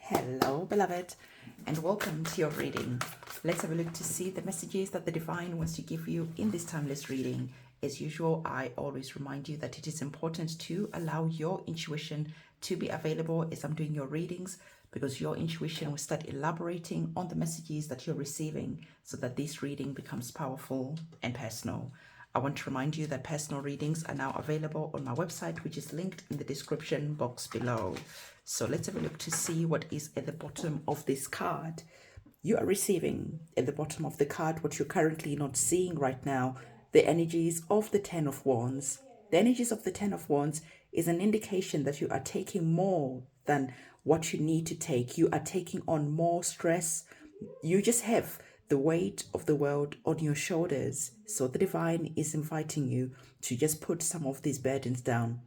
Hello, beloved, and welcome to your reading. Let's have a look to see the messages that the divine wants to give you in this timeless reading. As usual, I always remind you that it is important to allow your intuition to be available as I'm doing your readings, because your intuition will start elaborating on the messages that you're receiving so that this reading becomes powerful and personal. I want to remind you that personal readings are now available on my website, which is linked in the description box below. So let's have a look to see what is at the bottom of this card. You are receiving at the bottom of the card what you're currently not seeing right now, the energies of the Ten of Wands. The energies of the Ten of Wands is an indication that you are taking more than what you need to take. You are taking on more stress. You just have the weight of the world on your shoulders. So the divine is inviting you to just put some of these burdens down.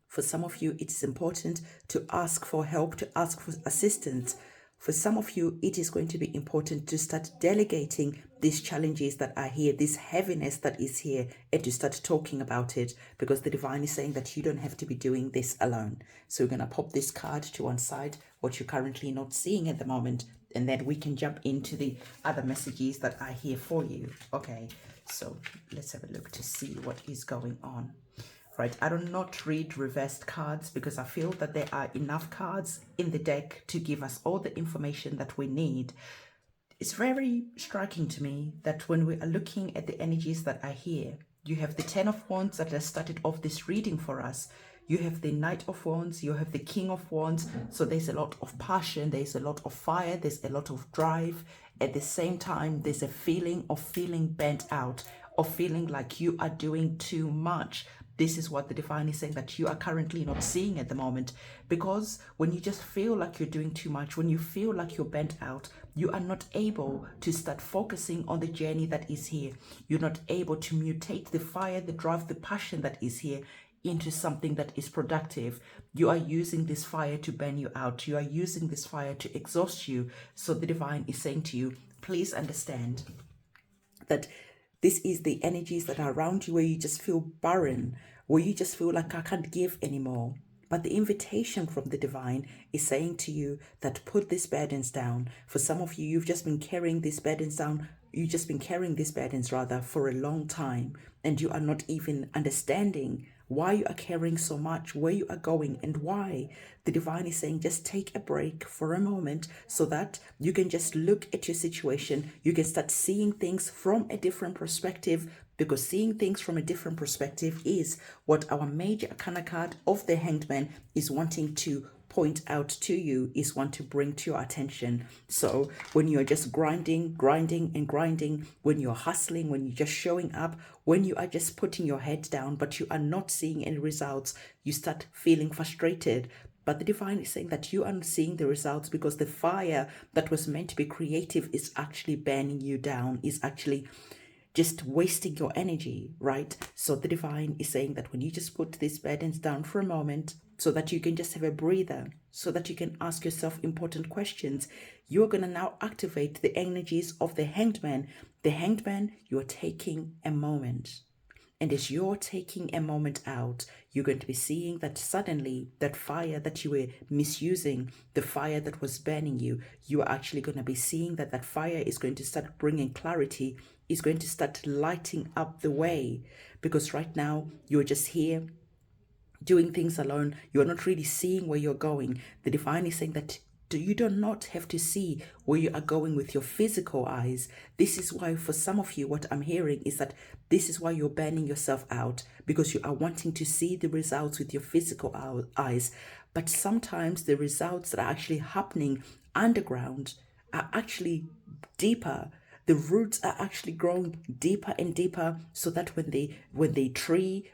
For some of you, it is important to ask for help, to ask for assistance. For some of you, it is going to be important to start delegating these challenges that are here, this heaviness that is here, and to start talking about it, because the divine is saying that you don't have to be doing this alone. So we're going to pop this card to one side, what you're currently not seeing at the moment, and then we can jump into the other messages that are here for you. Okay, so let's have a look to see what is going on. Right, I do not read reversed cards because I feel that there are enough cards in the deck to give us all the information that we need. It's very striking to me that when we are looking at the energies that are here, you have the Ten of Wands that has started off this reading for us. You have the Knight of Wands, you have the King of Wands. So there's a lot of passion, there's a lot of fire, there's a lot of drive. At the same time, there's a feeling of feeling burnt out, of feeling like you are doing too much. This is what the divine is saying that you are currently not seeing at the moment, because when you just feel like you're doing too much, when you feel like you're burnt out, you are not able to start focusing on the journey that is here. You're not able to mutate the fire, the drive, the passion that is here into something that is productive. You are using this fire to burn you out. You are using this fire to exhaust you. So the divine is saying to you, please understand that this is the energies that are around you where you just feel barren, where you just feel like I can't give anymore. But the invitation from the divine is saying to you that put these burdens down. For some of you, you've just been carrying these burdens down. You've just been carrying these burdens rather for a long time, and you are not even understanding why you are carrying so much, where you are going, and why. The divine is saying just take a break for a moment so that you can just look at your situation. You can start seeing things from a different perspective, because seeing things from a different perspective is what our major arcana card of the Hanged Man is wanting to point out to you, is want to bring to your attention. So when you're just grinding, when you're hustling, when you're just showing up, when you are just putting your head down, but you are not seeing any results, you start feeling frustrated. But the divine is saying that you are seeing the results because the fire that was meant to be creative is actually burning you down, is actually just wasting your energy, right? So the divine is saying that when you just put these burdens down for a moment so that you can just have a breather, so that you can ask yourself important questions, you're going to now activate the energies of the Hanged Man. The Hanged Man, you're taking a moment. And as you're taking a moment out, you're going to be seeing that suddenly that fire that you were misusing, the fire that was burning you, you are actually going to be seeing that that fire is going to start bringing clarity, is going to start lighting up the way. Because right now you're just here doing things alone. You're not really seeing where you're going. The divine is saying that you do not have to see where you are going with your physical eyes. This is why for some of you, what I'm hearing is that this is why you're burning yourself out, because you are wanting to see the results with your physical eyes. But sometimes the results that are actually happening underground are actually deeper. The roots are actually growing deeper and deeper, so that when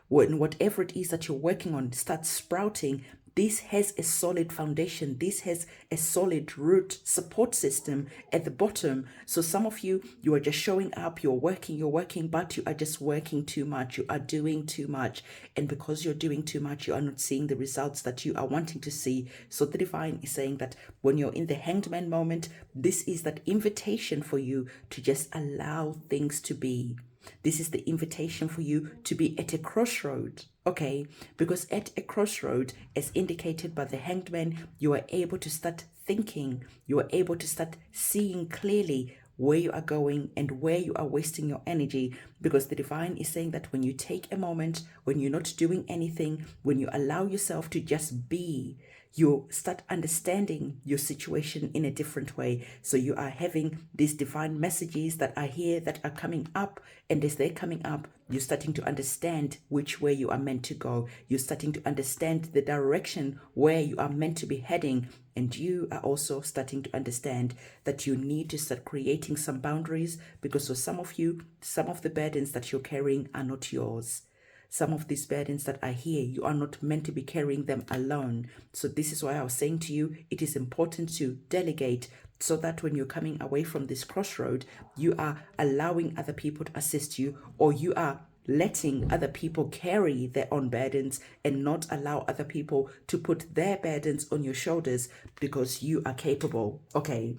whatever it is that you're working on starts sprouting, this has a solid foundation. This has a solid root support system at the bottom. So some of you, you are just showing up, you're working, but you are just working too much. You are doing too much. And because you're doing too much, you are not seeing the results that you are wanting to see. So the divine is saying that when you're in the Hanged Man moment, this is that invitation for you to just allow things to be. This is the invitation for you to be at a crossroad, okay? Because at a crossroad, as indicated by the Hanged Man, you are able to start thinking. You are able to start seeing clearly where you are going and where you are wasting your energy, because the divine is saying that when you take a moment, when you're not doing anything, when you allow yourself to just be, you start understanding your situation in a different way. So you are having these divine messages that are here, that are coming up, and as they're coming up, you're starting to understand which way you are meant to go. You're starting to understand the direction where you are meant to be heading, and you are also starting to understand that you need to start creating some boundaries, because for some of you, some of the burdens that you're carrying are not yours. Some of these burdens that are here, you are not meant to be carrying them alone. So this is why I was saying to you, it is important to delegate, so that when you're coming away from this crossroad, you are allowing other people to assist you, or you are letting other people carry their own burdens and not allow other people to put their burdens on your shoulders, because you are capable. Okay.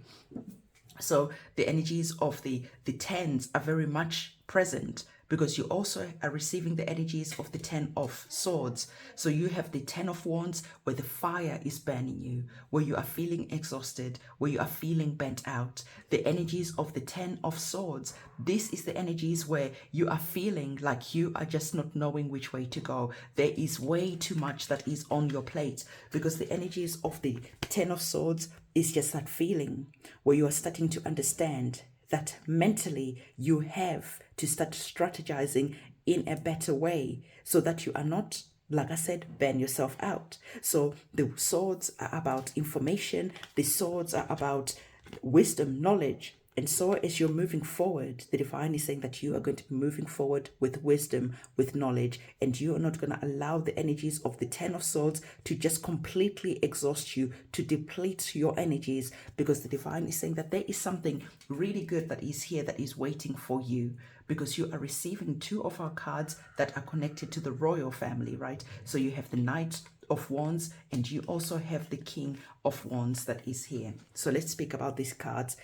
So the energies of the tens are very much present, because you also are receiving the energies of the 10 of swords. So you have the 10 of wands, where the fire is burning you, where you are feeling exhausted, where you are feeling burnt out. The energies of the 10 of swords, this is the energies where you are feeling like you are just not knowing which way to go. There is way too much that is on your plate, because the energies of the 10 of swords is just that feeling where you are starting to understand that mentally you have to start strategizing in a better way, so that you are not, like I said, burn yourself out. So the swords are about information, the swords are about wisdom, knowledge. And so as you're moving forward, the divine is saying that you are going to be moving forward with wisdom, with knowledge, and you are not going to allow the energies of the 10 of swords to just completely exhaust you, to deplete your energies, because the divine is saying that there is something really good that is here, that is waiting for you, because you are receiving 2 of our cards that are connected to the royal family, right? So you have the Knight of Wands, and you also have the King of Wands that is here. So let's speak about these cards.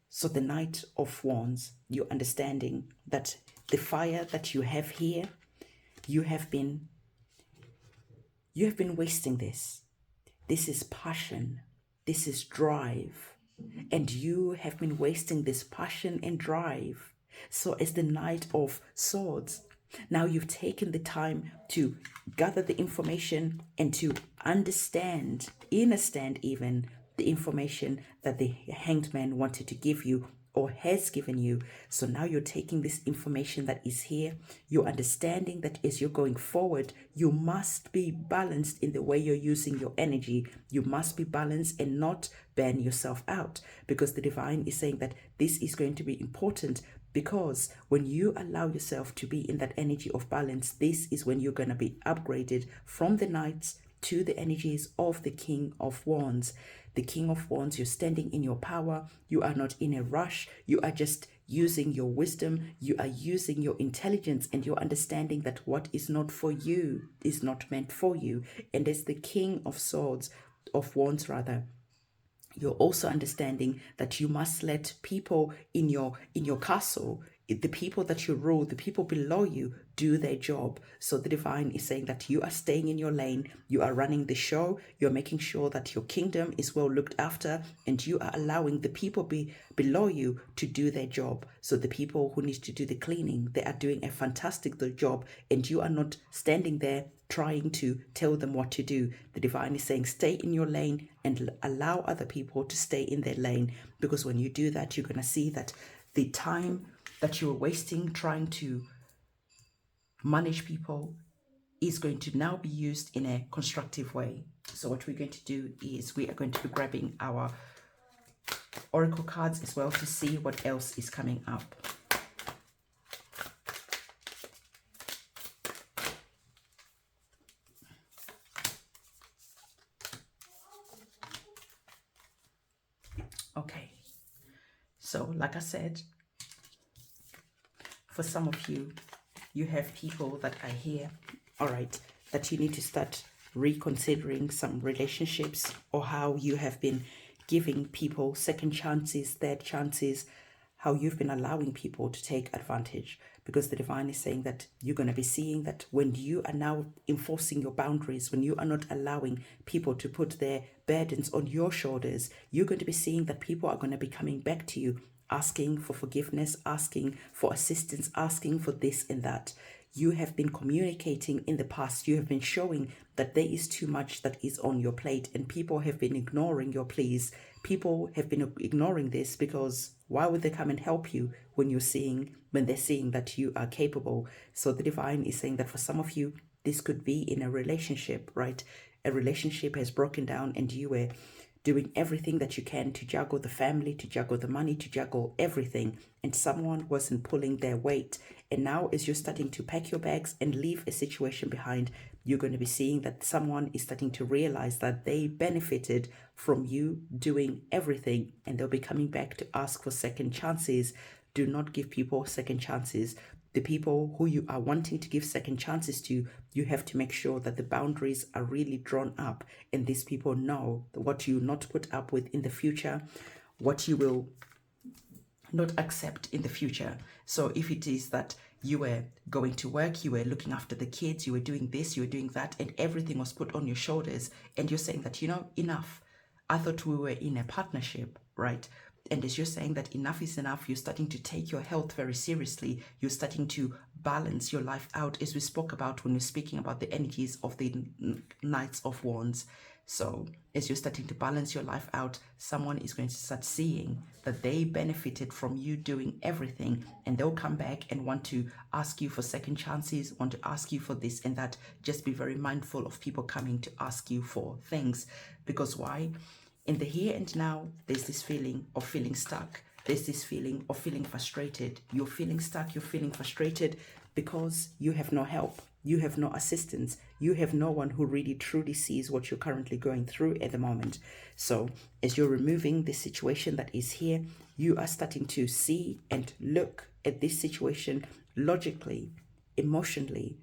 So the Knight of Wands, you're understanding that the fire that you have here, you have been wasting this. This is passion. This is drive. And you have been wasting this passion and drive. So as the Knight of Swords, now you've taken the time to gather the information and to understand even the information that the Hanged Man wanted to give you or has given you. So now you're taking this information that is here. You're understanding that as you're going forward, you must be balanced in the way you're using your energy. You must be balanced and not burn yourself out, because the divine is saying that this is going to be important, because when you allow yourself to be in that energy of balance, this is when you're going to be upgraded from the Knights to the energies of the King of Wands. The King of Wands, you're standing in your power. You are not in a rush. You are just using your wisdom. You are using your intelligence, and you're understanding that what is not for you is not meant for you. And as the King of Swords, of Wands rather, you're also understanding that you must let people in your castle, the people that you rule, the people below you, do their job. So the divine is saying that you are staying in your lane, you are running the show, you're making sure that your kingdom is well looked after, and you are allowing the people below you to do their job. So the people who need to do the cleaning, they are doing a fantastic job, and you are not standing there trying to tell them what to do. The divine is saying stay in your lane and allow other people to stay in their lane, because when you do that, you're going to see that the time that you're wasting trying to manage people is going to now be used in a constructive way. So what we're going to do is we are going to be grabbing our oracle cards as well to see what else is coming up. Okay, so like I said, for some of you, you have people that are here, all right, that you need to start reconsidering some relationships, or how you have been giving people second chances, third chances, how you've been allowing people to take advantage, because the divine is saying that you're going to be seeing that when you are now enforcing your boundaries, when you are not allowing people to put their burdens on your shoulders, you're going to be seeing that people are going to be coming back to you, asking for forgiveness, asking for assistance, asking for this and that. You have been communicating in the past. You have been showing that there is too much that is on your plate, and people have been ignoring your pleas. People have been ignoring this because why would they come and help you when they're seeing that you are capable? So the divine is saying that for some of you, this could be in a relationship, right? A relationship has broken down and you were doing everything that you can to juggle the family, to juggle the money, to juggle everything, and someone wasn't pulling their weight. And now as you're starting to pack your bags and leave a situation behind, you're going to be seeing that someone is starting to realize that they benefited from you doing everything, and they'll be coming back to ask for second chances. Do not give people second chances. The people who you are wanting to give second chances to, you have to make sure that the boundaries are really drawn up, and these people know what you not put up with in the future, what you will not accept in the future. So if it is that you were going to work, you were looking after the kids, you were doing this, you were doing that, and everything was put on your shoulders, and you're saying that, enough. I thought we were in a partnership, right? And as you're saying that enough is enough, you're starting to take your health very seriously. You're starting to balance your life out, as we spoke about when we're speaking about the energies of the Knights of Wands. So as you're starting to balance your life out, someone is going to start seeing that they benefited from you doing everything, and they'll come back and want to ask you for second chances, want to ask you for this and that. Just be very mindful of people coming to ask you for things. Because why? In the here and now, there's this feeling of feeling stuck. There's this feeling of feeling frustrated. You're feeling stuck, you're feeling frustrated because you have no help. You have no assistance. You have no one who really truly sees what you're currently going through at the moment. So as you're removing the situation that is here, you are starting to see and look at this situation logically, emotionally,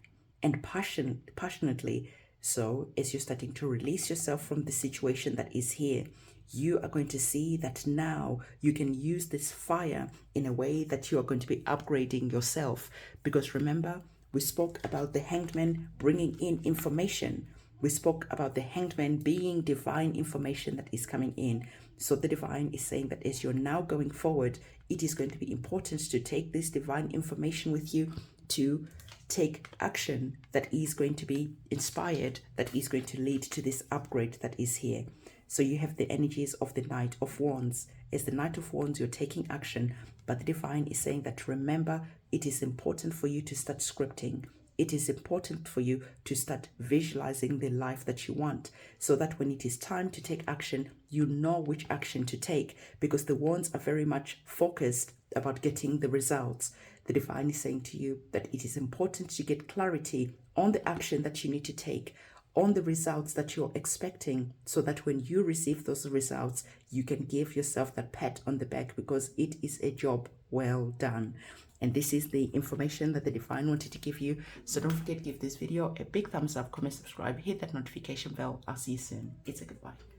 and passionately. So as you're starting to release yourself from the situation that is here, you are going to see that now you can use this fire in a way that you are going to be upgrading yourself. Because remember, we spoke about the Hanged Man bringing in information. We spoke about the Hanged Man being divine information that is coming in. So the divine is saying that as you're now going forward, it is going to be important to take this divine information with you, to take action that is going to be inspired, that is going to lead to this upgrade that is here. So you have the energies of the Knight of Wands. As the Knight of Wands, you're taking action, but the divine is saying that remember, it is important for you to start scripting. It is important for you to start visualizing the life that you want, so that when it is time to take action, you know which action to take, because the wands are very much focused about getting the results. The divine is saying to you that it is important to get clarity on the action that you need to take, on the results that you're expecting, so that when you receive those results, you can give yourself that pat on the back, because it is a job well done. And this is the information that the divine wanted to give you. So don't forget to give this video a big thumbs up, comment, subscribe, hit that notification bell. I'll see you soon. It's a goodbye.